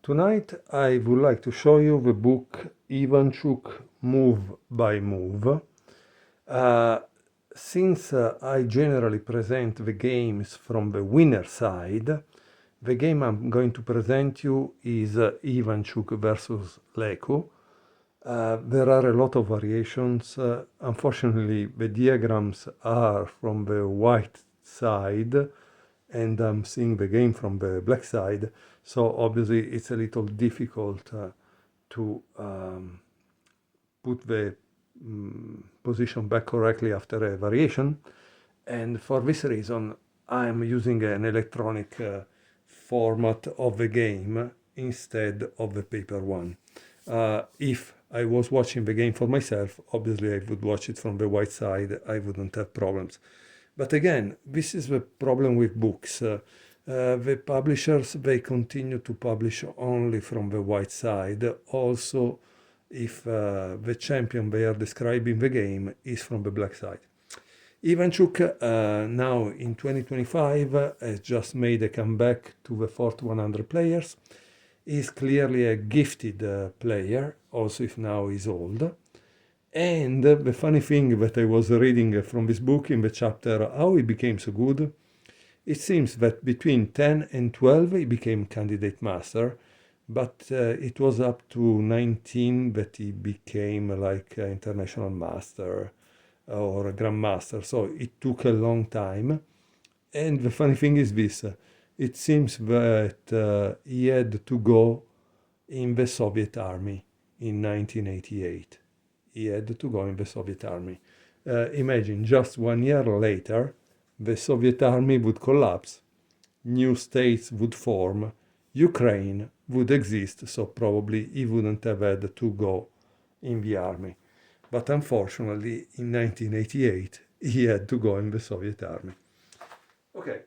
Tonight I would like to show you the book Ivanchuk Move by Move. Uh, since I generally present the games from the winner side, the game I'm going to present you is Ivanchuk versus Leko. There are a lot of variations. Unfortunately, the diagrams are from the white side and I'm seeing the game from the black side. So obviously it's a little difficult to put the position back correctly after a variation. And for this reason, I'm using an electronic format of the game instead of the paper one. If I was watching the game for myself, obviously I would watch it from the white side, I wouldn't have problems. But again, this is the problem with books. The publishers, they continue to publish only from the white side, also if the champion they are describing the game is from the black side. Ivanchuk, now in 2025, has just made a comeback to the Fort 100 players. He's clearly a gifted player, also if now he's old. And the funny thing that I was reading from this book in the chapter How He Became So Good, it seems that between 10 and 12 he became candidate master, but it was up to 19 that he became like international master or a grandmaster, so it took a long time. And the funny thing is this, it seems that he had to go in the Soviet army in 1988. He had to go in the Soviet army. Imagine, just 1 year later, the Soviet army would collapse, new states would form, Ukraine would exist, so probably he wouldn't have had to go in the army. But unfortunately, in 1988, he had to go in the Soviet army. Okay,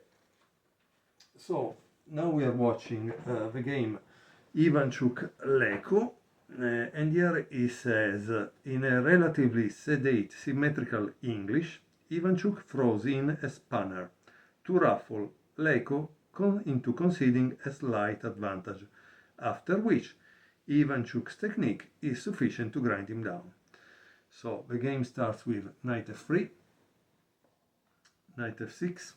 so now we are watching the game Ivanchuk Leko, and here he says, in a relatively sedate, symmetrical English, Ivanchuk throws in a spanner to ruffle Leko into conceding a slight advantage, after which Ivanchuk's technique is sufficient to grind him down. So the game starts with knight f3, knight f6,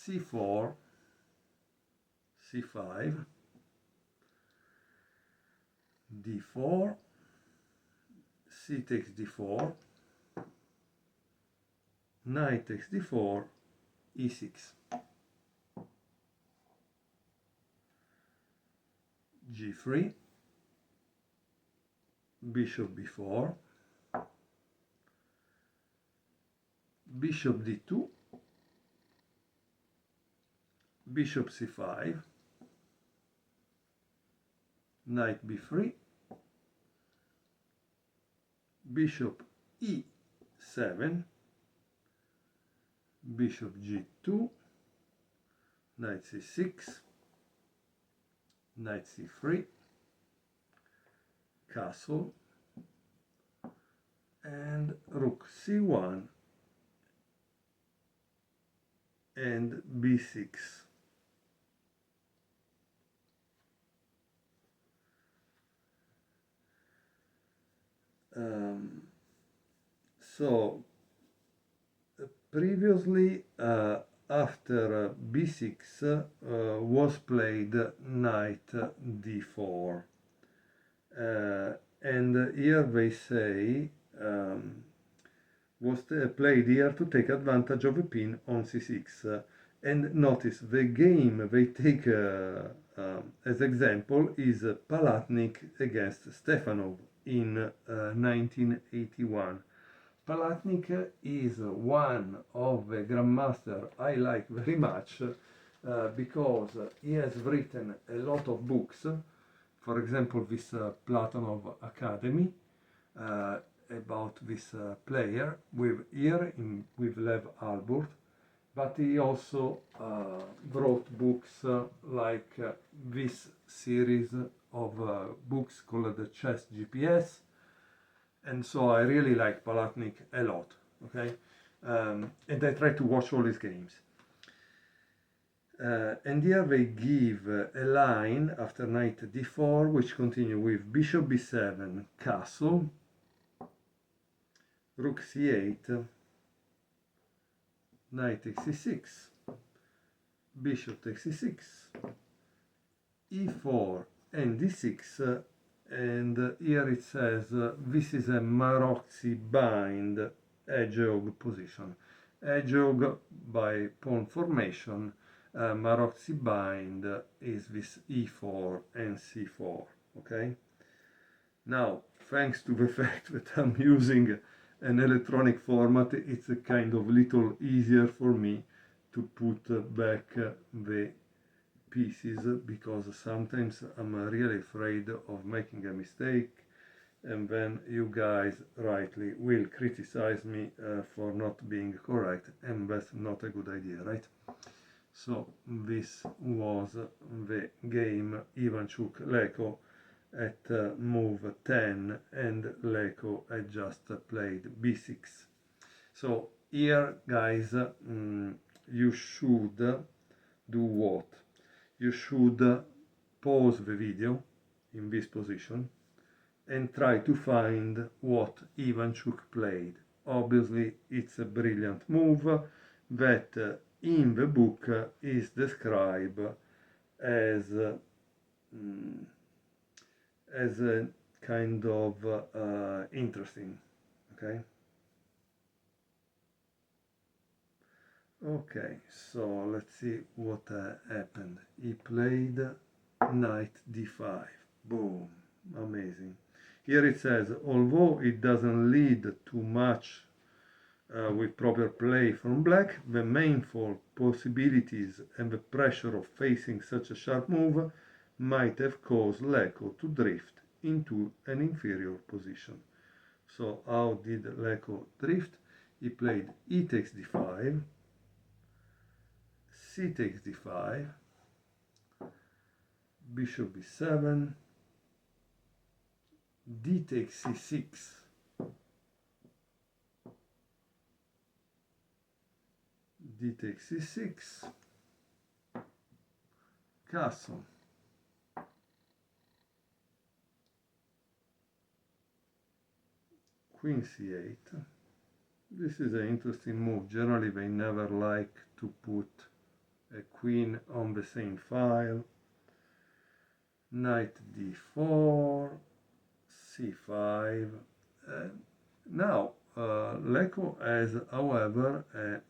c4, c5, d4, c takes d4, knight takes d4, e6, g3, bishop b4, bishop d2, bishop c5, knight b3, bishop e7, bishop g2, knight c6, knight c3, castle, and rook c1 and b6. So previously after b6 was played knight d4, and here they say was played here to take advantage of a pin on c6. And notice the game they take as example is Palatnik against Stefanov in 1981. Palatnik is one of the grandmaster I like very much because he has written a lot of books. For example, this Platonov Academy about this player with with Lev Alburt, but he also wrote books like this series of books called the Chess GPS, and so I really like Palatnik a lot. Okay, and I try to watch all his games. And here they give a line after knight d4, which continue with bishop b7, castle, rook c8, knight takes e6, bishop takes e6, e4 and d6, and here it says this is a Maroczy bind hedgehog position. Hedgehog by pawn formation, Maroczy bind is this e4 and c4, okay? Now, thanks to the fact that I'm using an electronic format, it's a kind of little easier for me to put back the pieces, because sometimes I'm really afraid of making a mistake, and then you guys rightly will criticize me for not being correct, and that's not a good idea, right? So this was the game Ivanchuk Leko at move 10, and Leko had just played b6. So here, guys, you should do what? You should pause the video in this position and try to find what Ivanchuk played. Obviously, it's a brilliant move that in the book is described as a kind of interesting, okay? Okay, so let's see what happened. He played knight d5. Boom, amazing. Here it says, although it doesn't lead to much with proper play from black, the manifold possibilities and the pressure of facing such a sharp move might have caused Leko to drift into an inferior position. So how did Leko drift? He played e takes d5, c takes d5, bishop b7, d takes c6, d takes c6, castle, queen c8. This is an interesting move. Generally they never like to put a queen on the same file. Knight d4, c5. Now Leko has, however, a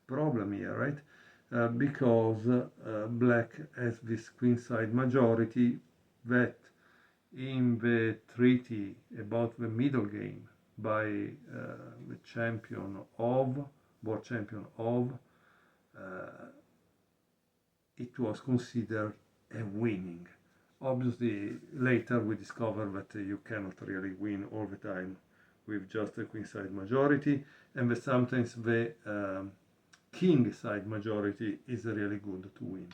problem here, right? Because black has this queenside majority that in the treaty about the middle game by the champion of, world champion of, it was considered a winning. Obviously, later we discover that you cannot really win all the time with just a queenside majority, and that sometimes the king side majority is really good to win.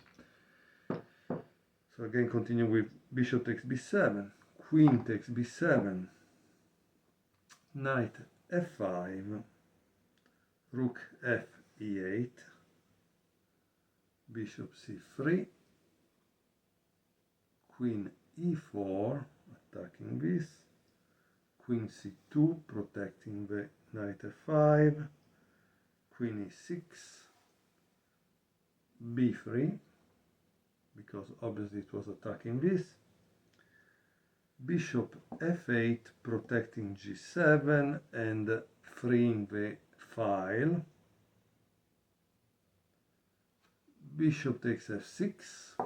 So again, continue with bishop takes b7, queen takes b7, knight f5, rook f e8, bishop c3, queen e4, attacking this, queen c2, protecting the knight f5, queen e6, b3, because obviously it was attacking this, bishop f8, protecting g7 and freeing the file, bishop takes f6,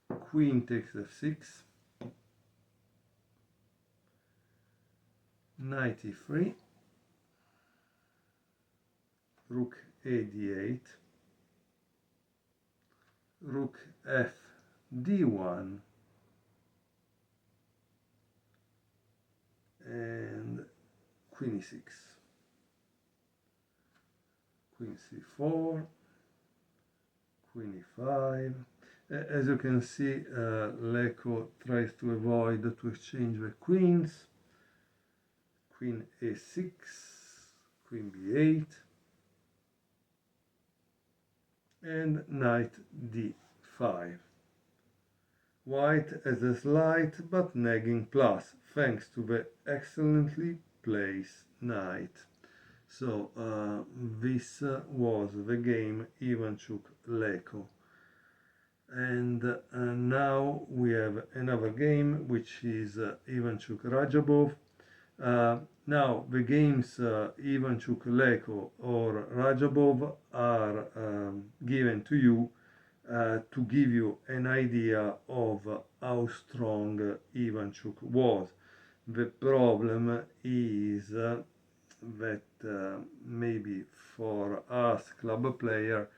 queen takes f6, knight e3, rook a d8, rook f d1, and queen e6, queen c4, queen e5. As you can see, Leko tries to avoid to exchange the queens, queen a6, queen b8, and knight d5. White has a slight but nagging plus, thanks to the excellently placed knight. So this was the game Ivanchuk-Leko. And now we have another game, which is Ivanchuk-Rajabov. Now the games Ivanchuk-Leko or Rajabov are given to you to give you an idea of how strong Ivanchuk was. The problem is that maybe for us club player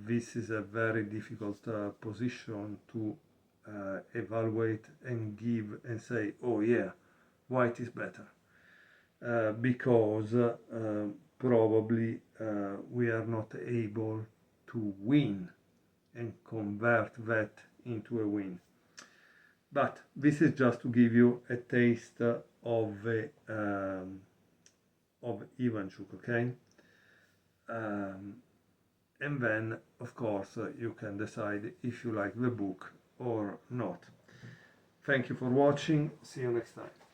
this is a very difficult position to evaluate and give and say, oh yeah, white is better, because probably we are not able to win and convert that into a win. But this is just to give you a taste of the of Ivanchuk, okay? And then, of course, you can decide if you like the book or not. Thank you for watching. See you next time.